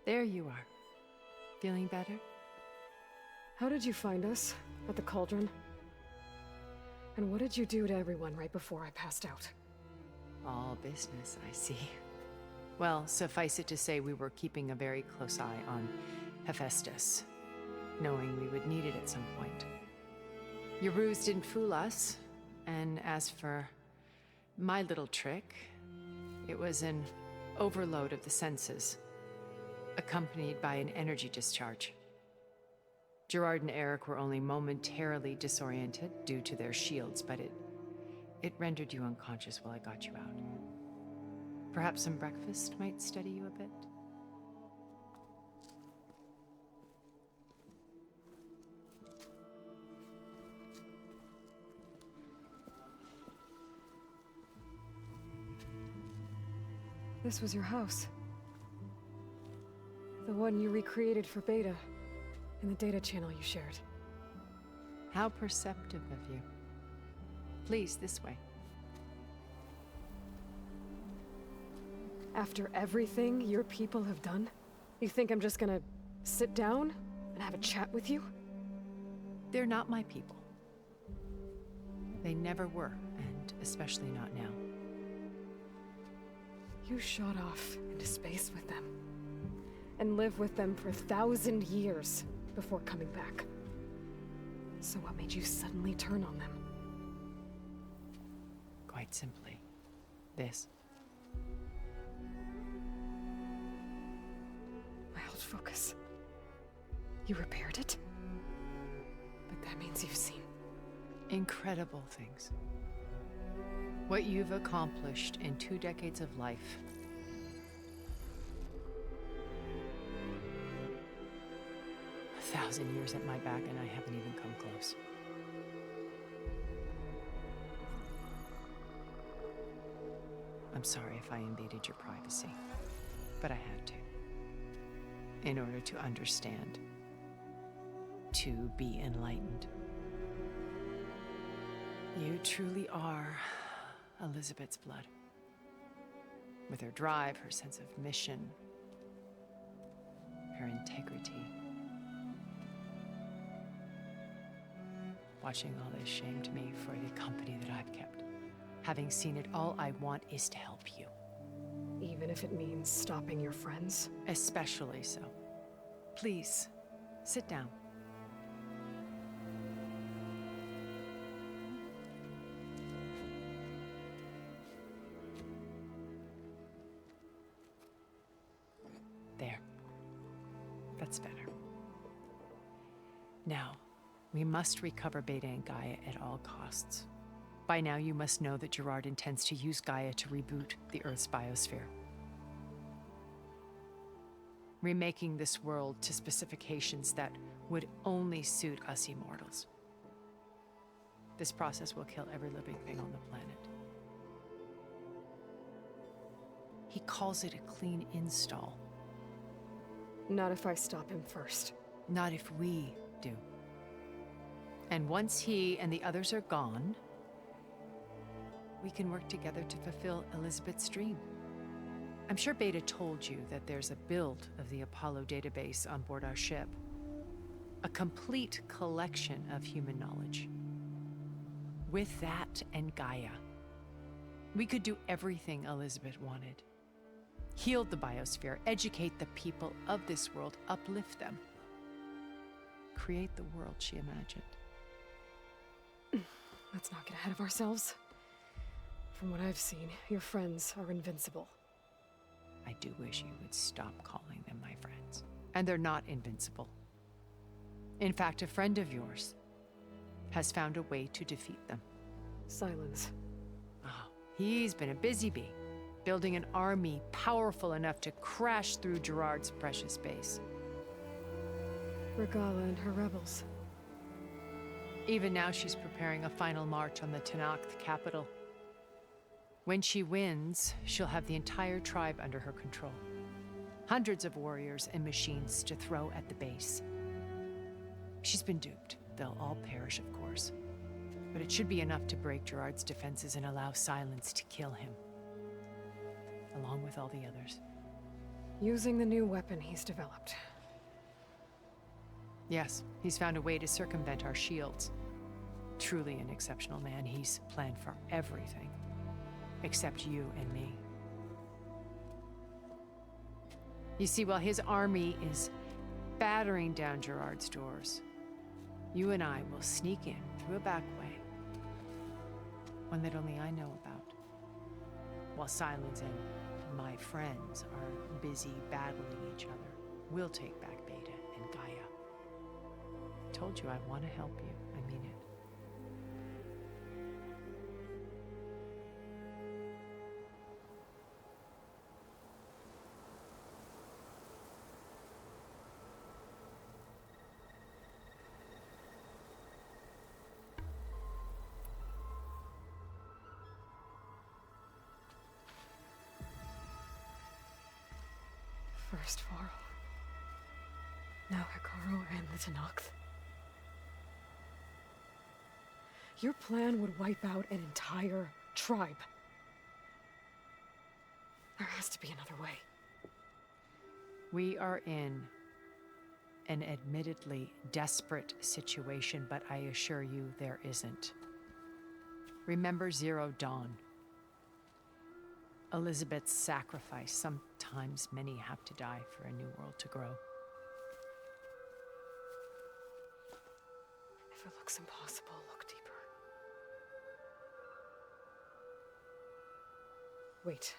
There you are. Feeling better? How did you find us? At the Cauldron? And what did you do to everyone right before I passed out? All business, I see. Well, suffice it to say we were keeping a very close eye on Hephaestus, knowing we would need it at some point. Your ruse didn't fool us, and as for my little trick, it was an overload of the senses, accompanied by an energy discharge. Gerard and Eric were only momentarily disoriented due to their shields, but it rendered you unconscious while I got you out. Perhaps some breakfast might steady you a bit? This was your house. The one you recreated for Beta, in the data channel you shared. How perceptive of you. Please, this way. After everything your people have done, you think I'm just gonna sit down and have a chat with you? They're not my people. They never were, and especially not now. You shot off into space with them, and lived with them for 1,000 years before coming back. So what made you suddenly turn on them? Quite simply, this. My old focus. You repaired it? But that means you've seen Incredible things. What you've accomplished in 2 decades of life. A 1,000 years at my back and I haven't even come close. I'm sorry if I invaded your privacy, but I had to. In order to understand. To be enlightened. You truly are Elizabeth's blood. With her drive, her sense of mission, her integrity. Watching all this shamed me for the company that I've kept. Having seen it, all I want is to help you. even if it means stopping your friends? Especially so. Please, sit down. There. That's better. Now, we must recover Beta and Gaia at all costs. By now, you must know that Gerard intends to use Gaia to reboot the Earth's biosphere. Remaking this world to specifications that would only suit us immortals. This process will kill every living thing on the planet. He calls it a clean install. Not if I stop him first. Not if we do. And once he and the others are gone, we can work together to fulfill Elizabeth's dream. I'm sure Beta told you that there's a build of the Apollo database on board our ship. A complete collection of human knowledge. With that and Gaia, we could do everything Elizabeth wanted. Heal the biosphere, educate the people of this world, uplift them. Create the world she imagined. Let's not get ahead of ourselves. From what I've seen, your friends are invincible. I do wish you would stop calling them my friends. And they're not invincible. In fact, a friend of yours has found a way to defeat them. Silence. Oh, he's been a busy bee, building an army powerful enough to crash through Gerard's precious base. Regala and her rebels. Even now, she's preparing a final march on the Tenakth capital. When she wins, she'll have the entire tribe under her control. Hundreds of warriors and machines to throw at the base. She's been duped. They'll all perish, of course. But it should be enough to break Gerard's defenses and allow Silence to kill him. Along with all the others. Using the new weapon he's developed. Yes, he's found a way to circumvent our shields. Truly an exceptional man. He's planned for everything. Except you and me. You see, while his army is battering down Gerard's doors, you and I will sneak in through a back way. One that only I know about. While Sylens and my friends are busy battling each other, we'll take back Beta and Gaia. Told you I want to help you. I mean it. First Varl. Now Hekarro and the Tenakth. Your plan would wipe out an entire tribe. There has to be another way. We are in an admittedly desperate situation, but I assure you there isn't. Remember Zero Dawn. Elizabeth's sacrifice. Sometimes many have to die for a new world to grow. If it looks impossible, look deeper. Wait.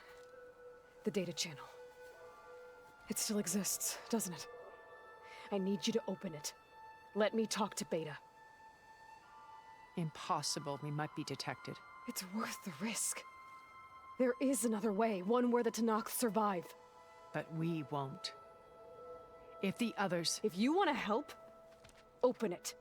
The data channel. It still exists, doesn't it? I need you to open it. Let me talk to Beta. Impossible. We might be detected. It's worth the risk. There is another way, one where the Tenakth survive. But we won't. If the others... If you want to help, open it.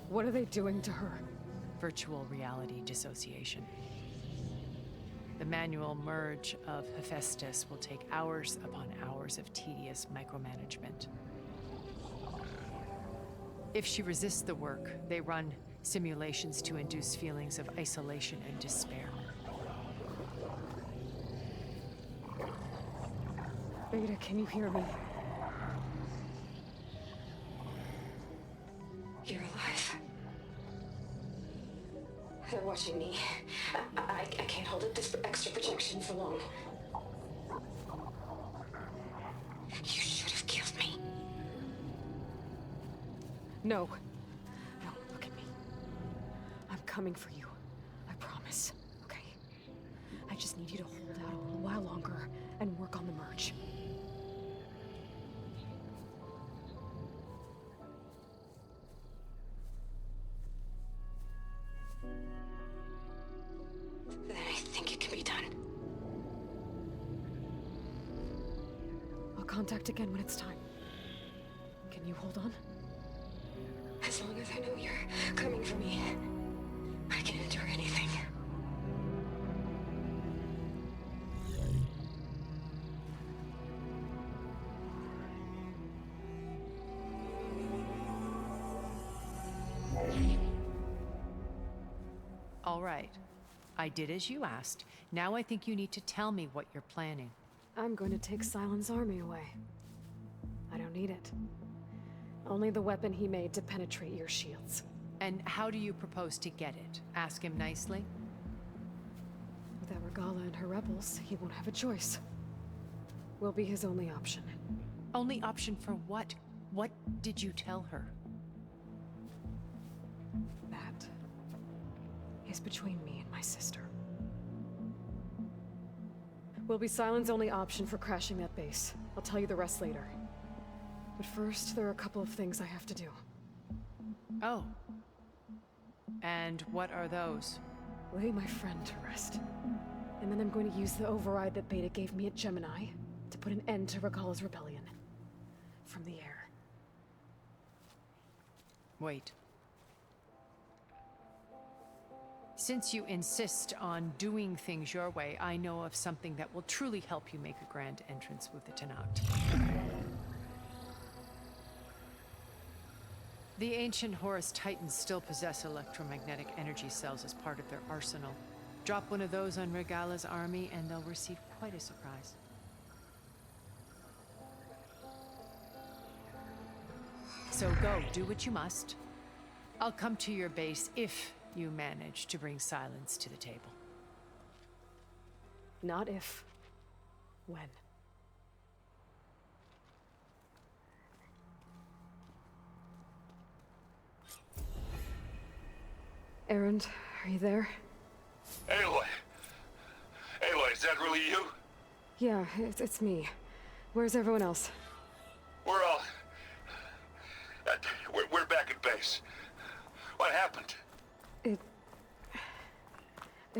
What are they doing to her? Virtual reality dissociation. The manual merge of Hephaestus will take hours upon hours of tedious micromanagement. If she resists the work, they run simulations to induce feelings of isolation and despair. Beta, can you hear me? You're alive. They're watching me. I can't hold up this extra protection for long. You should have killed me. No. No, look at me. I'm coming for you. I promise. Okay? I just need you to hold out a little while longer and work on the merge. Then I think it can be done. I'll contact again when it's time. Can you hold on? As long as I know you're coming for me, I can endure anything. All right. I did as you asked. Now I think you need to tell me what you're planning. I'm going to take Sylens' army away. I don't need it. Only the weapon he made to penetrate your shields. And how do you propose to get it? Ask him nicely? Without Regala and her rebels, he won't have a choice. We'll be his only option. Only option for what? What did you tell her? That is between me and my sister. Will be Sylens' only option for crashing that base. I'll tell you the rest later. But first, there are a couple of things I have to do. Oh. And what are those? Lay my friend to rest. And then I'm going to use the override that Beta gave me at Gemini to put an end to Regalla's rebellion. From the air. Wait. Since you insist on doing things your way, I know of something that will truly help you make a grand entrance with the Tenakth. The ancient Horus Titans still possess electromagnetic energy cells as part of their arsenal. Drop one of those on Regalla's army and they'll receive quite a surprise. So go, do what you must. I'll come to your base if you manage to bring silence to the table. Not if. When. Erend, are you there? Aloy! Aloy, is that really you? Yeah, it's me. Where's everyone else? We're all... we're back at base. What happened? It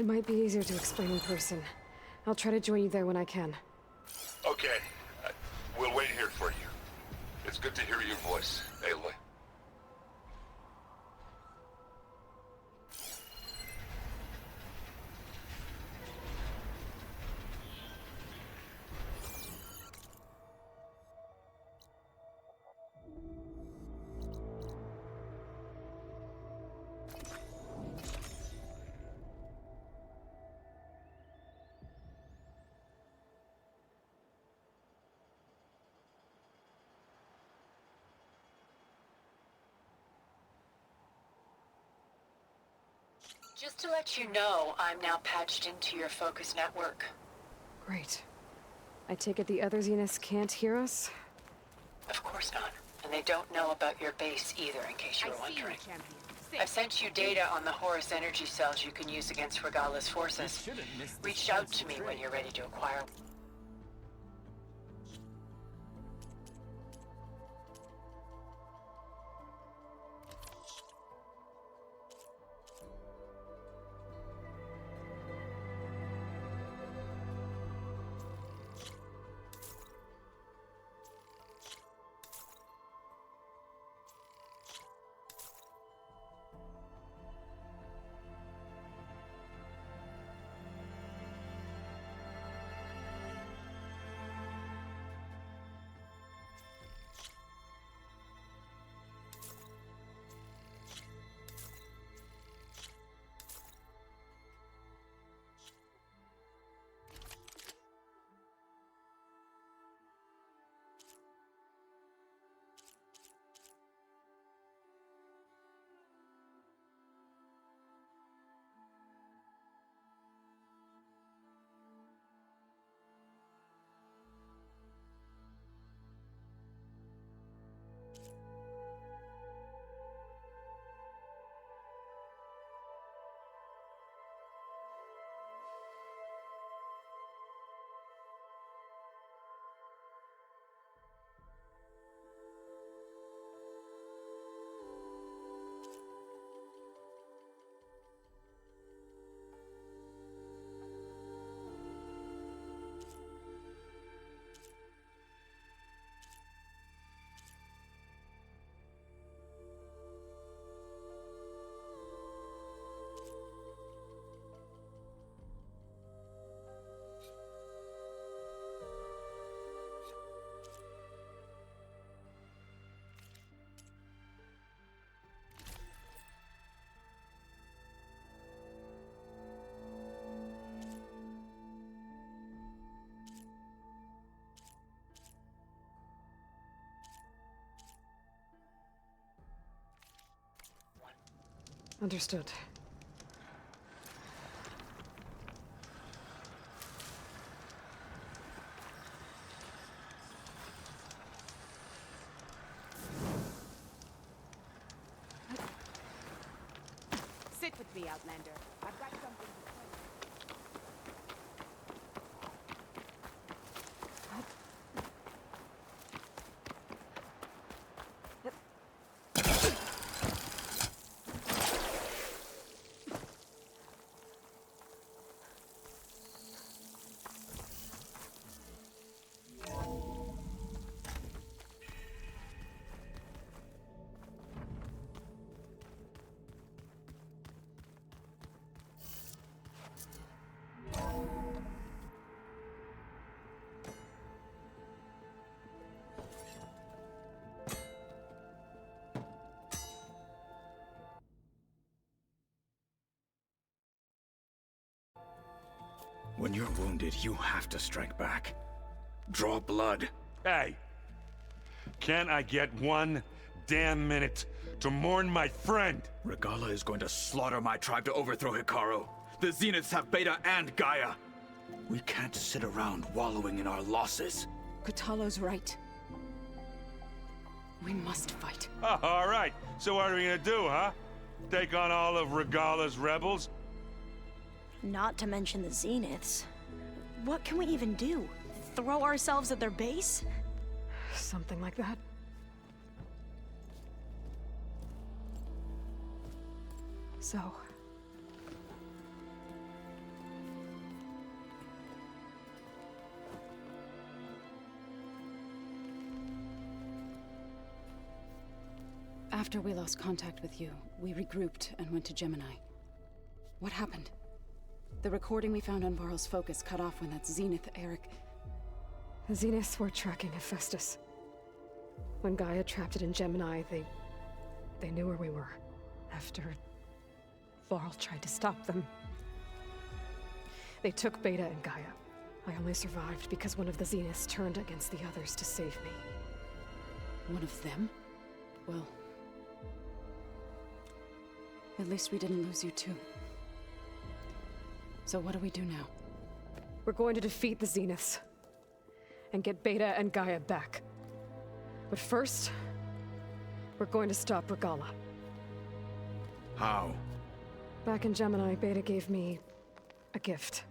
might be easier to explain in person. I'll try to join you there when I can. Okay. We'll wait here for you. It's good to hear your voice, Aloy. Just to let you know, I'm now patched into your focus network. Great. I take it the other Zeniths can't hear us? Of course not. And they don't know about your base either, in case you were wondering. I've sent you data on the Horus energy cells you can use against Regalla's forces. Reach out to me when you're ready to acquire. Understood. Sit with me, Outlander. I've got something to tell you. When you're wounded, you have to strike back. Draw blood. Hey! Can't I get one damn minute to mourn my friend? Regalla is going to slaughter my tribe to overthrow Hikaru. The Zeniths have Beta and Gaia. We can't sit around wallowing in our losses. Kotallo's right. We must fight. Oh, all right. So what are we gonna do, huh? Take on all of Regalla's rebels? Not to mention the Zeniths. What can we even do? Throw ourselves at their base? Something like that. So... After we lost contact with you, we regrouped and went to Gemini. What happened? The recording we found on Varl's focus cut off when that Zenith Eric... The Zeniths were tracking Hephaestus. When Gaia trapped it in Gemini, they knew where we were. After Varl tried to stop them. They took Beta and Gaia. I only survived because one of the Zeniths turned against the others to save me. One of them? Well... at least we didn't lose you too. So what do we do now? We're going to defeat the Zeniths. And get Beta and Gaia back. But first, we're going to stop Regalla. How? Back in Gemini, Beta gave me a gift.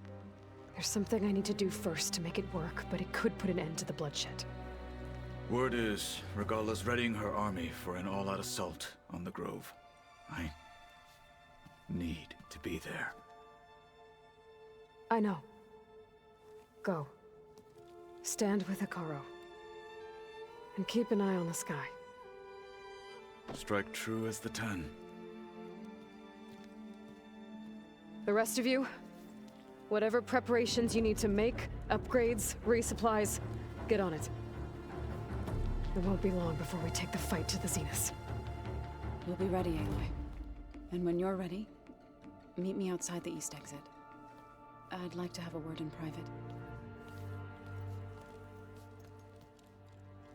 There's something I need to do first to make it work, but it could put an end to the bloodshed. Word is, Regalla's readying her army for an all-out assault on the Grove. I need to be there. I know. Go. Stand with Hikaru. And keep an eye on the sky. Strike true as the 10. The rest of you, whatever preparations you need to make, upgrades, resupplies, get on it. It won't be long before we take the fight to the Zeniths. We'll be ready, Aloy. And when you're ready, meet me outside the east exit. I'd like to have a word in private.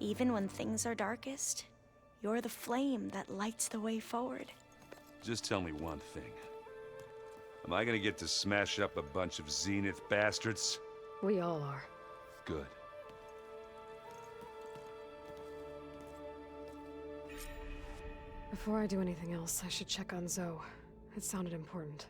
Even when things are darkest, you're the flame that lights the way forward. Just tell me one thing. Am I gonna get to smash up a bunch of Zenith bastards? We all are. Good. Before I do anything else, I should check on Zoe. It sounded important.